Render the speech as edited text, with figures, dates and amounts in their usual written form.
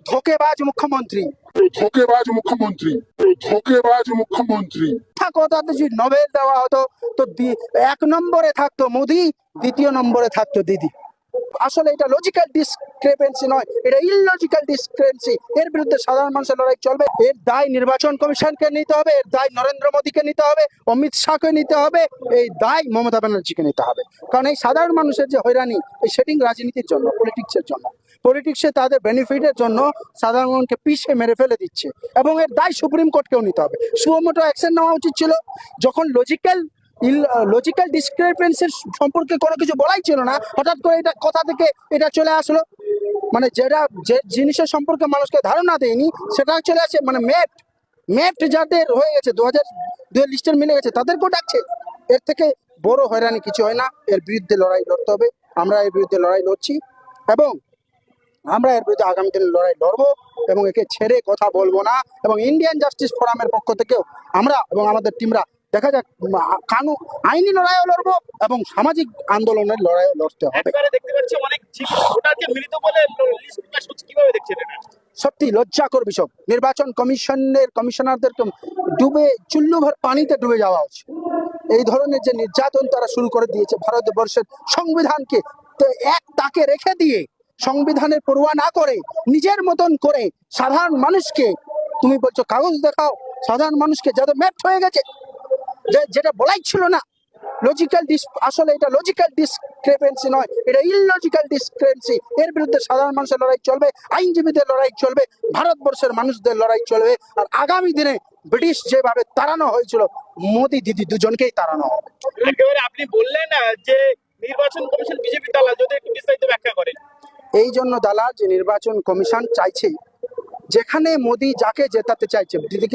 ধোঁকেবাজ মুখ্যমন্ত্রী, ধোঁকেবাজ মুখ্যমন্ত্রী, ধোঁকেবাজ মুখ্যমন্ত্রী। কথাতে যদি নোবেল দেওয়া হতো তো এক নম্বরে থাকতো মোদি, দ্বিতীয় নম্বরে থাকতো দিদি। আসলে এটা লজিক্যাল ডিসক্রিপেন্সি নয়, এটা ইললজিক্যাল ডিসক্রিপেন্সি। এর বিরুদ্ধে সাধারণ মানুষের লড়াই চলবে। এর দায় নির্বাচন কমিশনকে নিতে হবে, এর দায় নরেন্দ্র মোদীকে নিতে হবে, অমিত শাহকে নিতে হবে, এই দায় মমতা ব্যানার্জিকে নিতে হবে। কারণ এই সাধারণ মানুষের যে হয়রানি, এই সেটিং রাজনীতির জন্য, পলিটিক্সের জন্য, পলিটিক্সে তাদের বেনিফিটের জন্য সাধারণ মানুষকে পিছিয়ে মেরে ফেলে দিচ্ছে। এবং এর দায় সুপ্রিম কোর্টকেও নিতে হবে। সুমোটো অ্যাকশন নেওয়া উচিত ছিল। যখন লজিক্যাল ডিসক্রিপেন্সির সম্পর্কে কোনো কিছু বলাই ছিল না, হঠাৎ করে এটা কথা থেকে এটা চলে আসলো। মানে যে জিনিসের সম্পর্কে মানুষকে ধারণা দেয়নি সেটা চলে আসে। মানে ম্যাপ যাদের হয়ে গেছে 2002 লিস্টের মিলে গেছে তাদেরকেও ডাকছে। এর থেকে বড় হয়রানি কিছু হয় না। এর বিরুদ্ধে লড়াই লড়তে হবে। আমরা এর বিরুদ্ধে লড়াই লড়ছি এবং আমরা এর বিরুদ্ধে আগামী দিনে লড়াই লড়বো এবং একে ছেড়ে কথা বলবো না। এবং ইন্ডিয়ান জাস্টিস ফোরামের পক্ষ থেকেও আমরা এবং আমাদের টিমরা দেখা যাক কানুন আইনি লড়াইও লড়বো এবং সামাজিক আন্দোলনের লড়াইও লড়তে হবে। একেবারে দেখতে পাচ্ছি অনেক ভোটারকে মৃত বলে লিস্ট প্রকাশ হচ্ছে, কিভাবে দেখছেন এটা? সত্যি লজ্জাকর বিষয়। নির্বাচন কমিশনারদেরকে ডুবে চুল্লুভর পানিতে ডুবে যাওয়া উচিত। এই ধরনের যে নির্যাতন তারা শুরু করে দিয়েছে ভারতবর্ষের সংবিধানকে, তো তাকে রেখে দিয়ে সংবিধানের পড়ুয়া না করে নিজের মতন করে সাধারণ মানুষকে, তুমি বলছো কাগজ দেখাও, সাধারণ মানুষকে যাদের ম্যাপ হয়ে গেছে, যেটা বলাই ছিল না। আসলে এটা লজিক্যাল ডিসক্রিপেন্সি নয়, এটা ইললজিক্যাল ডিসক্রিপেন্সি। এর বিরুদ্ধে সাধারণ মানুষের লড়াই চলবে, আইনজীবীদের লড়াই চলবে, ভারতবর্ষের মানুষদের লড়াই চলবে। আর আগামী দিনে ব্রিটিশ যেভাবে তাড়ানো হয়েছিল, মোদি দিদি দুজনকেই তাড়ানো হবে। একেবারে আপনি বললেন যে নির্বাচন কমিশন বিজেপি দালাল, যদি একটু বিস্তারিত ব্যাখ্যা করেন। এই জন্য দালাল যে নির্বাচন কমিশন চাইছে, যেখানে মোদি যাকে জেতাতে চাইছে, দিদিকে